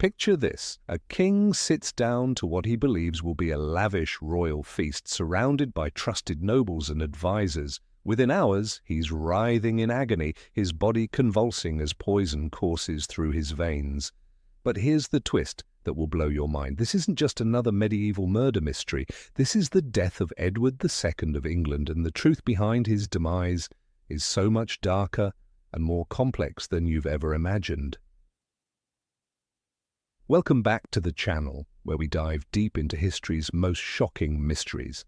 Picture this. A king sits down to what he believes will be a lavish royal feast surrounded by trusted nobles and advisors. Within hours, he's writhing in agony, his body convulsing as poison courses through his veins. But here's the twist that will blow your mind. This isn't just another medieval murder mystery. This is the death of Edward II of England, and the truth behind his demise is so much darker and more complex than you've ever imagined. Welcome back to the channel, where we dive deep into history's most shocking mysteries.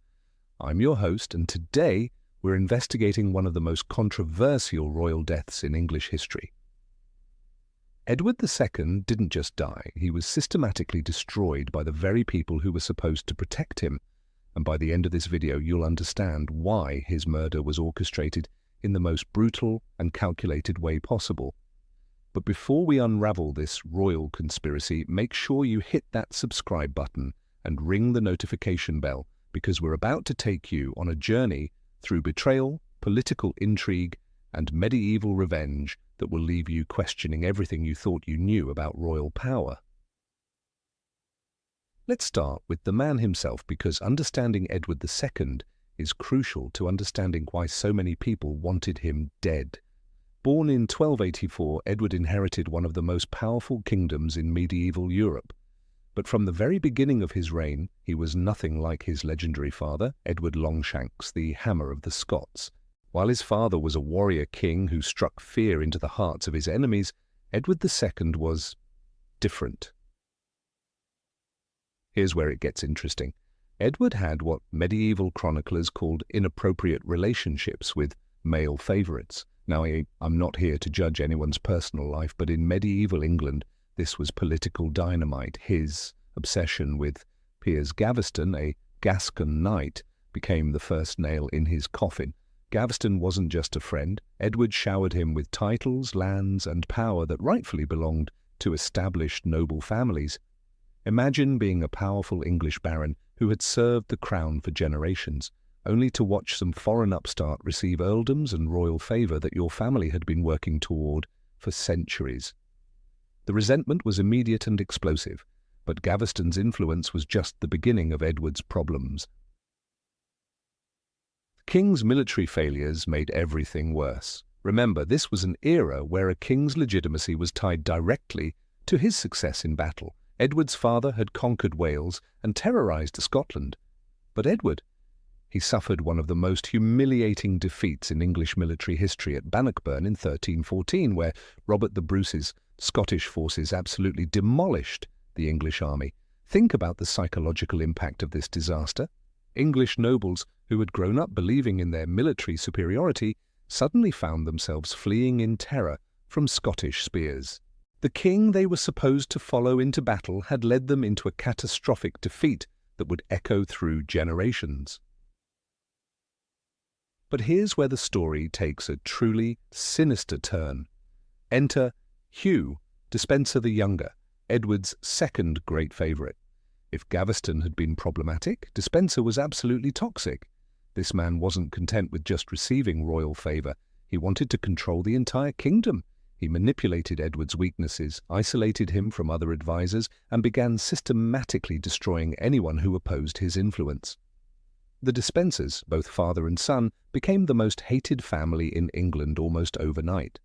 I'm your host, and today we're investigating one of the most controversial royal deaths in English history. Edward II didn't just die, he was systematically destroyed by the very people who were supposed to protect him. And by the end of this video, you'll understand why his murder was orchestrated in the most brutal and calculated way possible. But before we unravel this royal conspiracy, make sure you hit that subscribe button and ring the notification bell, because we're about to take you on a journey through betrayal, political intrigue, and medieval revenge that will leave you questioning everything you thought you knew about royal power. Let's start with the man himself, because understanding Edward II is crucial to understanding why so many people wanted him dead. Born in 1284, Edward inherited one of the most powerful kingdoms in medieval Europe. But from the very beginning of his reign, he was nothing like his legendary father, Edward Longshanks, the Hammer of the Scots. While his father was a warrior king who struck fear into the hearts of his enemies, Edward II was different. Here's where it gets interesting. Edward had what medieval chroniclers called inappropriate relationships with male favourites. Now, I'm not here to judge anyone's personal life, but in medieval England, this was political dynamite. His obsession with Piers Gaveston, a Gascon knight, became the first nail in his coffin. Gaveston wasn't just a friend. Edward showered him with titles, lands, and power that rightfully belonged to established noble families. Imagine being a powerful English baron who had served the crown for generations, only to watch some foreign upstart receive earldoms and royal favour that your family had been working toward for centuries. The resentment was immediate and explosive, but Gaveston's influence was just the beginning of Edward's problems. The king's military failures made everything worse. Remember, this was an era where a king's legitimacy was tied directly to his success in battle. Edward's father had conquered Wales and terrorized Scotland. But Edward, he suffered one of the most humiliating defeats in English military history at Bannockburn in 1314, where Robert the Bruce's Scottish forces absolutely demolished the English army. Think about the psychological impact of this disaster. English nobles who had grown up believing in their military superiority suddenly found themselves fleeing in terror from Scottish spears. The king they were supposed to follow into battle had led them into a catastrophic defeat that would echo through generations. But here's where the story takes a truly sinister turn. Enter Hugh, Despenser the Younger, Edward's second great favourite. If Gaveston had been problematic, Despenser was absolutely toxic. This man wasn't content with just receiving royal favour. He wanted to control the entire kingdom. He manipulated Edward's weaknesses, isolated him from other advisors, and began systematically destroying anyone who opposed his influence. The Despensers, both father and son, became the most hated family in England almost overnight.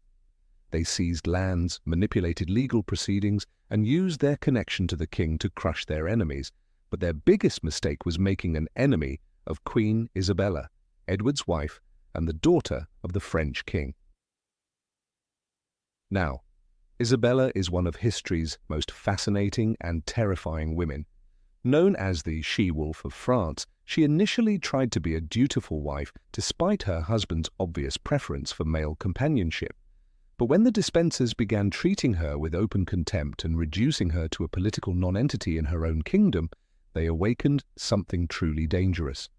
They seized lands, manipulated legal proceedings, and used their connection to the king to crush their enemies. But their biggest mistake was making an enemy of Queen Isabella, Edward's wife and the daughter of the French king. Now, Isabella is one of history's most fascinating and terrifying women. Known as the she-wolf of France, she initially tried to be a dutiful wife despite her husband's obvious preference for male companionship. But when the Despensers began treating her with open contempt and reducing her to a political nonentity in her own kingdom, they awakened something truly dangerous.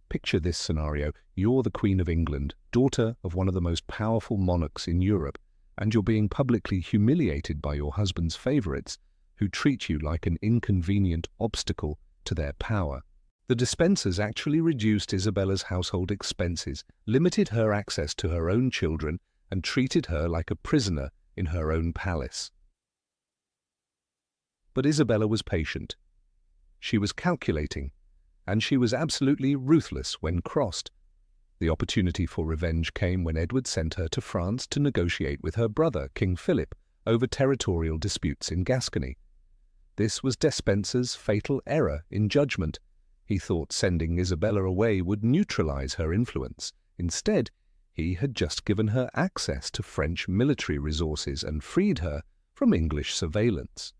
Picture this scenario. You're the Queen of England, daughter of one of the most powerful monarchs in Europe, and you're being publicly humiliated by your husband's favourites, who treat you like an inconvenient obstacle to their power. The Despensers actually reduced Isabella's household expenses, limited her access to her own children, and treated her like a prisoner in her own palace. But Isabella was patient. She was calculating, and she was absolutely ruthless when crossed. The opportunity for revenge came when Edward sent her to France to negotiate with her brother, King Philip, over territorial disputes in Gascony. This was Despenser's fatal error in judgment. He thought sending Isabella away would neutralize her influence. Instead, he had just given her access to French military resources and freed her from English surveillance.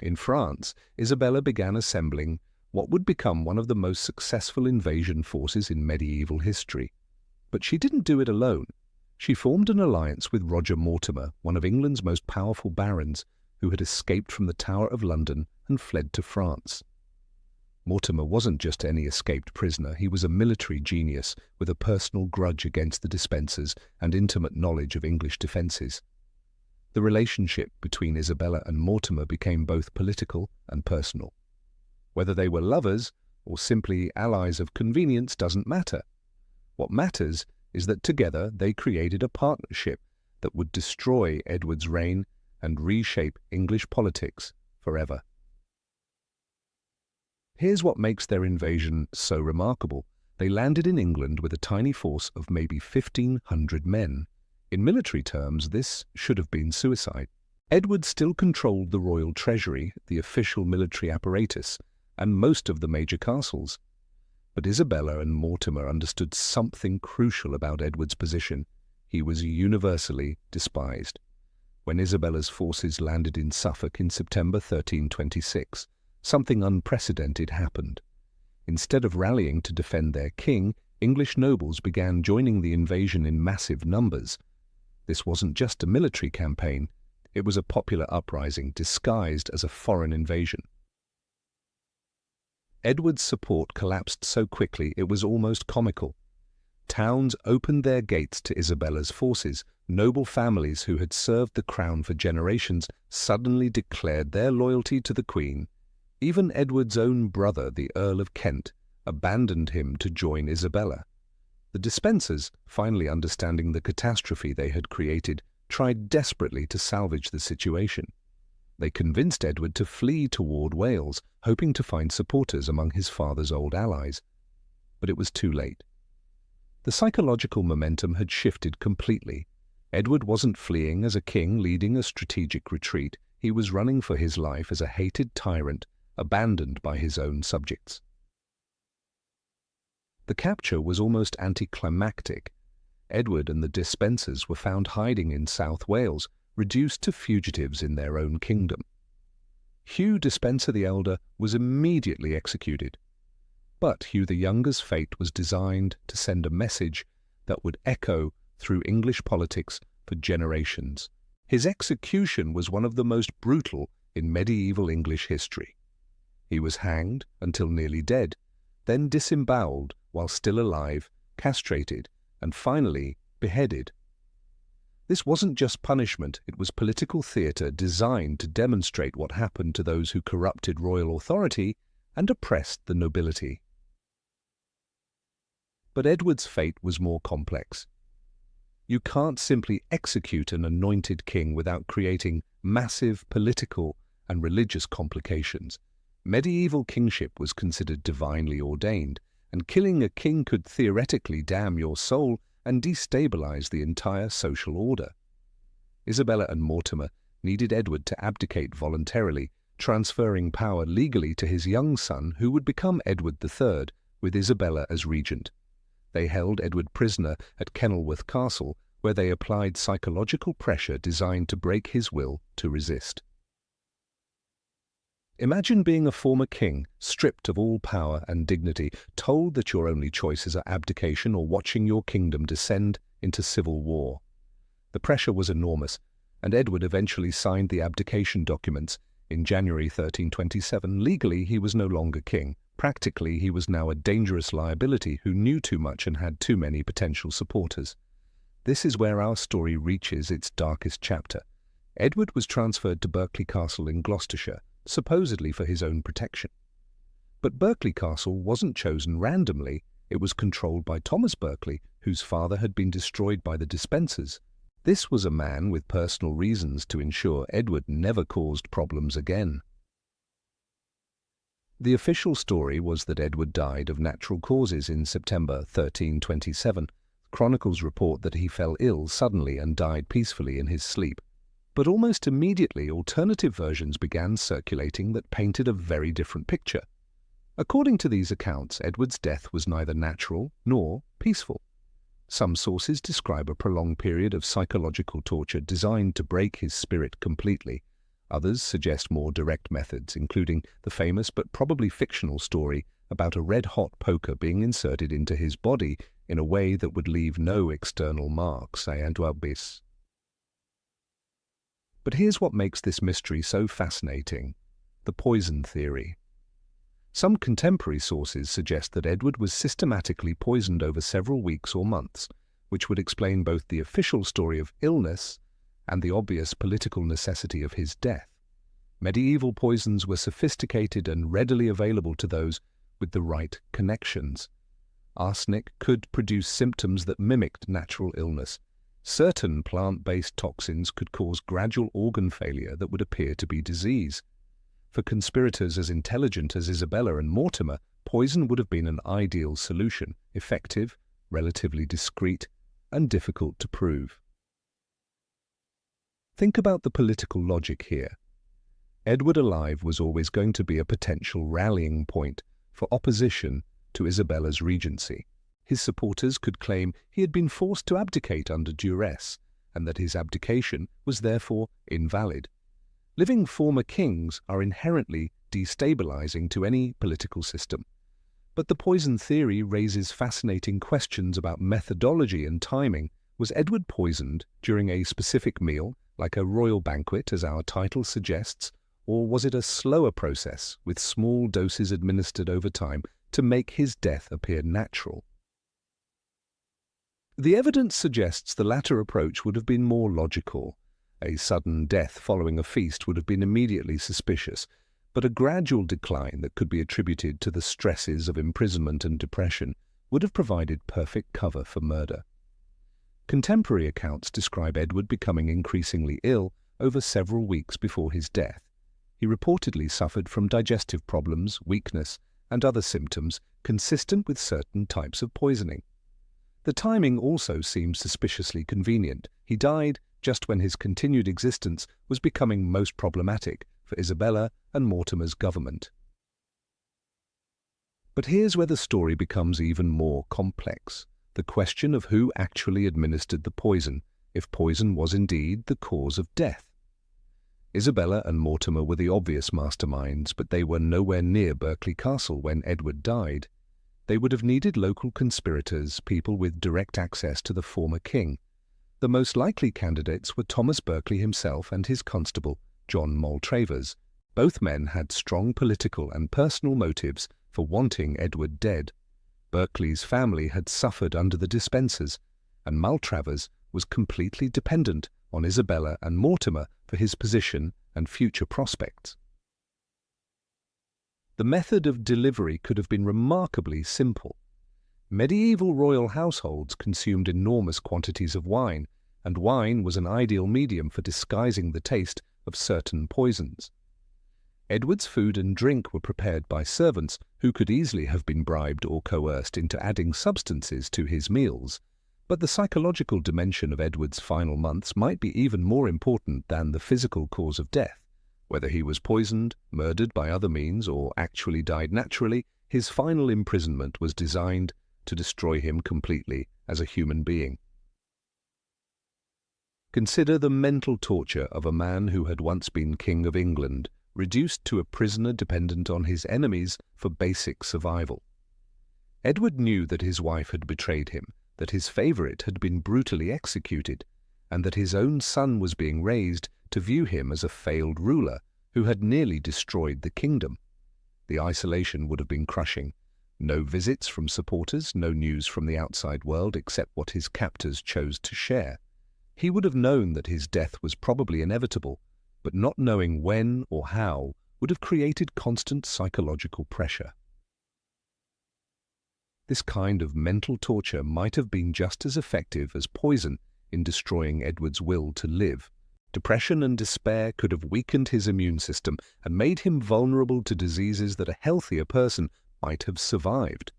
In France, Isabella began assembling what would become one of the most successful invasion forces in medieval history. But she didn't do it alone. She formed an alliance with Roger Mortimer, one of England's most powerful barons, who had escaped from the Tower of London and fled to France. Mortimer wasn't just any escaped prisoner, he was a military genius with a personal grudge against the Despensers and intimate knowledge of English defences. The relationship between Isabella and Mortimer became both political and personal. Whether they were lovers or simply allies of convenience doesn't matter. What matters is that together they created a partnership that would destroy Edward's reign and reshape English politics forever. Here's what makes their invasion so remarkable. They landed in England with a tiny force of maybe 1,500 men. In military terms, this should have been suicide. Edward still controlled the royal treasury, the official military apparatus, and most of the major castles. But Isabella and Mortimer understood something crucial about Edward's position. He was universally despised. When Isabella's forces landed in Suffolk in September 1326, something unprecedented happened. Instead of rallying to defend their king, English nobles began joining the invasion in massive numbers. This wasn't just a military campaign, it was a popular uprising disguised as a foreign invasion. Edward's support collapsed so quickly it was almost comical. Towns opened their gates to Isabella's forces. Noble families who had served the crown for generations suddenly declared their loyalty to the Queen. Even Edward's own brother, the Earl of Kent, abandoned him to join Isabella. The Despensers, finally understanding the catastrophe they had created, tried desperately to salvage the situation. They convinced Edward to flee toward Wales, hoping to find supporters among his father's old allies. But it was too late. The psychological momentum had shifted completely. Edward wasn't fleeing as a king leading a strategic retreat. He was running for his life as a hated tyrant, abandoned by his own subjects. The capture was almost anticlimactic. Edward and the Despensers were found hiding in South Wales, reduced to fugitives in their own kingdom. Hugh Despenser the Elder was immediately executed. But Hugh the Younger's fate was designed to send a message that would echo through English politics for generations. His execution was one of the most brutal in medieval English history. He was hanged until nearly dead, then disemboweled while still alive, castrated, and finally beheaded. This wasn't just punishment, it was political theatre designed to demonstrate what happened to those who corrupted royal authority and oppressed the nobility. But Edward's fate was more complex. You can't simply execute an anointed king without creating massive political and religious complications. Medieval kingship was considered divinely ordained, and killing a king could theoretically damn your soul and destabilize the entire social order. Isabella and Mortimer needed Edward to abdicate voluntarily, transferring power legally to his young son, who would become Edward III, with Isabella as regent. They held Edward prisoner at Kenilworth Castle, where they applied psychological pressure designed to break his will to resist. Imagine being a former king, stripped of all power and dignity, told that your only choices are abdication or watching your kingdom descend into civil war. The pressure was enormous, and Edward eventually signed the abdication documents. In January 1327, legally he was no longer king. Practically, he was now a dangerous liability who knew too much and had too many potential supporters. This is where our story reaches its darkest chapter. Edward was transferred to Berkeley Castle in Gloucestershire, supposedly for his own protection. But Berkeley Castle wasn't chosen randomly. It was controlled by Thomas Berkeley, whose father had been destroyed by the Despensers. This was a man with personal reasons to ensure Edward never caused problems again. The official story was that Edward died of natural causes in September 1327. Chronicles report that he fell ill suddenly and died peacefully in his sleep. But almost immediately, alternative versions began circulating that painted a very different picture. According to these accounts, Edward's death was neither natural nor peaceful. Some sources describe a prolonged period of psychological torture designed to break his spirit completely. Others suggest more direct methods, including the famous but probably fictional story about a red-hot poker being inserted into his body in a way that would leave no external marks. But here's what makes this mystery so fascinating: the poison theory. Some contemporary sources suggest that Edward was systematically poisoned over several weeks or months, which would explain both the official story of illness and the obvious political necessity of his death. Medieval poisons were sophisticated and readily available to those with the right connections. Arsenic could produce symptoms that mimicked natural illness. Certain plant-based toxins could cause gradual organ failure that would appear to be disease. For conspirators as intelligent as Isabella and Mortimer, poison would have been an ideal solution, effective, relatively discreet, and difficult to prove. Think about the political logic here. Edward alive was always going to be a potential rallying point for opposition to Isabella's regency. His supporters could claim he had been forced to abdicate under duress, and that his abdication was therefore invalid. Living former kings are inherently destabilizing to any political system. But the poison theory raises fascinating questions about methodology and timing. Was Edward poisoned during a specific meal, like a royal banquet as our title suggests, or was it a slower process with small doses administered over time to make his death appear natural? The evidence suggests the latter approach would have been more logical. A sudden death following a feast would have been immediately suspicious, but a gradual decline that could be attributed to the stresses of imprisonment and depression would have provided perfect cover for murder. Contemporary accounts describe Edward becoming increasingly ill over several weeks before his death. He reportedly suffered from digestive problems, weakness, and other symptoms consistent with certain types of poisoning. The timing also seems suspiciously convenient. He died just when his continued existence was becoming most problematic for Isabella and Mortimer's government. But here's where the story becomes even more complex: the question of who actually administered the poison, if poison was indeed the cause of death. Isabella and Mortimer were the obvious masterminds, but they were nowhere near Berkeley Castle when Edward died. They would have needed local conspirators, people with direct access to the former king. The most likely candidates were Thomas Berkeley himself and his constable, John Maltravers. Both men had strong political and personal motives for wanting Edward dead. Berkeley's family had suffered under the Despensers, and Maltravers was completely dependent on Isabella and Mortimer for his position and future prospects. The method of delivery could have been remarkably simple. Medieval royal households consumed enormous quantities of wine, and wine was an ideal medium for disguising the taste of certain poisons. Edward's food and drink were prepared by servants who could easily have been bribed or coerced into adding substances to his meals. But the psychological dimension of Edward's final months might be even more important than the physical cause of death. Whether he was poisoned, murdered by other means, or actually died naturally, his final imprisonment was designed to destroy him completely as a human being. Consider the mental torture of a man who had once been King of England, reduced to a prisoner dependent on his enemies for basic survival. Edward knew that his wife had betrayed him, that his favourite had been brutally executed, and that his own son was being raised to view him as a failed ruler who had nearly destroyed the kingdom. The isolation would have been crushing. No visits from supporters, no news from the outside world except what his captors chose to share. He would have known that his death was probably inevitable, but not knowing when or how would have created constant psychological pressure. This kind of mental torture might have been just as effective as poison in destroying Edward's will to live. Depression and despair could have weakened his immune system and made him vulnerable to diseases that a healthier person might have survived.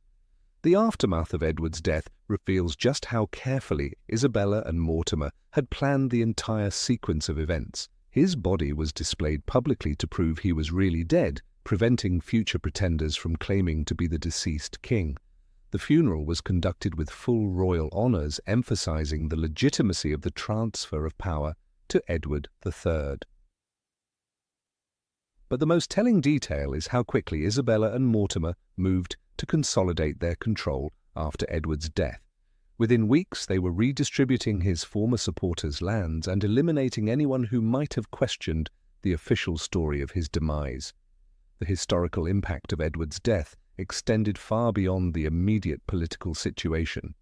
The aftermath of Edward's death reveals just how carefully Isabella and Mortimer had planned the entire sequence of events. His body was displayed publicly to prove he was really dead, preventing future pretenders from claiming to be the deceased king. The funeral was conducted with full royal honours, emphasising the legitimacy of the transfer of power to Edward III. But the most telling detail is how quickly Isabella and Mortimer moved to consolidate their control after Edward's death. Within weeks, they were redistributing his former supporters' lands and eliminating anyone who might have questioned the official story of his demise. The historical impact of Edward's death extended far beyond the immediate political situation.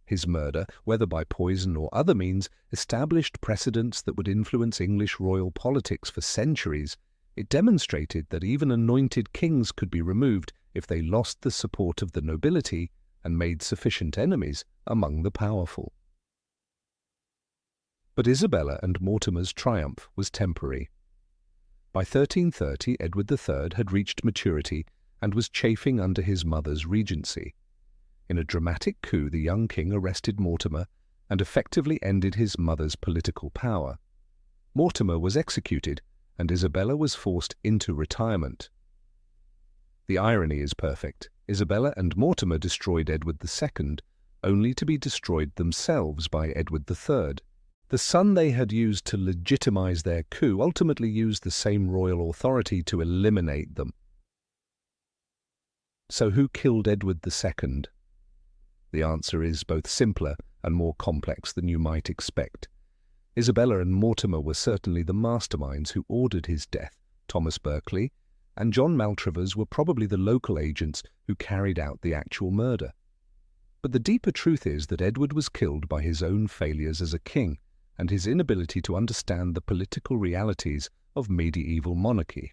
His murder, whether by poison or other means, established precedents that would influence English royal politics for centuries. It demonstrated that even anointed kings could be removed if they lost the support of the nobility and made sufficient enemies among the powerful. But Isabella and Mortimer's triumph was temporary. By 1330, Edward III had reached maturity and was chafing under his mother's regency. In a dramatic coup, the young king arrested Mortimer and effectively ended his mother's political power. Mortimer was executed, and Isabella was forced into retirement. The irony is perfect. Isabella and Mortimer destroyed Edward II, only to be destroyed themselves by Edward III. The son they had used to legitimize their coup ultimately used the same royal authority to eliminate them. So who killed Edward II? The answer is both simpler and more complex than you might expect. Isabella and Mortimer were certainly the masterminds who ordered his death. Thomas Berkeley and John Maltravers were probably the local agents who carried out the actual murder. But the deeper truth is that Edward was killed by his own failures as a king and his inability to understand the political realities of medieval monarchy.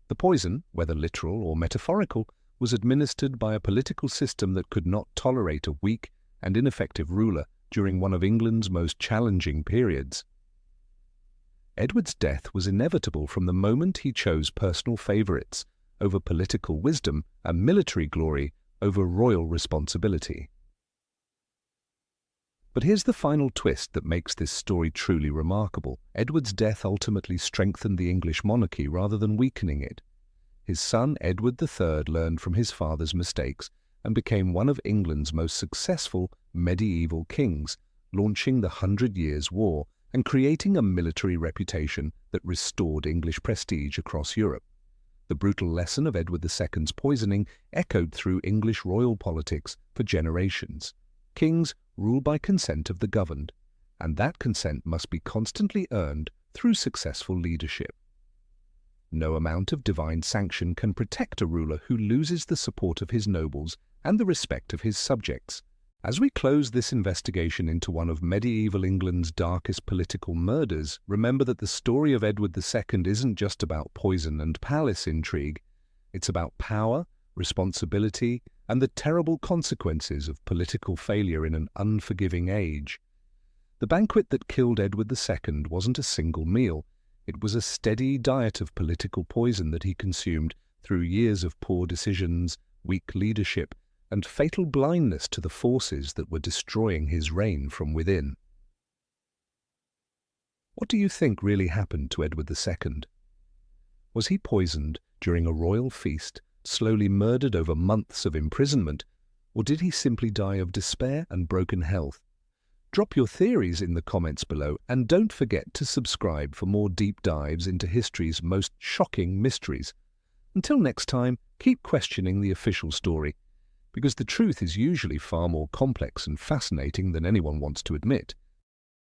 The poison, whether literal or metaphorical, was administered by a political system that could not tolerate a weak and ineffective ruler during one of England's most challenging periods. Edward's death was inevitable from the moment he chose personal favourites over political wisdom and military glory over royal responsibility. But here's the final twist that makes this story truly remarkable. Edward's death ultimately strengthened the English monarchy rather than weakening it. His son Edward III learned from his father's mistakes and became one of England's most successful medieval kings, launching the 100 Years' War and creating a military reputation that restored English prestige across Europe. The brutal lesson of Edward II's poisoning echoed through English royal politics for generations. Kings rule by consent of the governed, and that consent must be constantly earned through successful leadership. No amount of divine sanction can protect a ruler who loses the support of his nobles and the respect of his subjects. As we close this investigation into one of medieval England's darkest political murders, remember that the story of Edward II isn't just about poison and palace intrigue. It's about power, responsibility, and the terrible consequences of political failure in an unforgiving age. The banquet that killed Edward II wasn't a single meal. It was a steady diet of political poison that he consumed through years of poor decisions, weak leadership, and fatal blindness to the forces that were destroying his reign from within. What do you think really happened to Edward II? Was he poisoned during a royal feast, slowly murdered over months of imprisonment, or did he simply die of despair and broken health? Drop your theories in the comments below, and don't forget to subscribe for more deep dives into history's most shocking mysteries. Until next time, keep questioning the official story, because the truth is usually far more complex and fascinating than anyone wants to admit.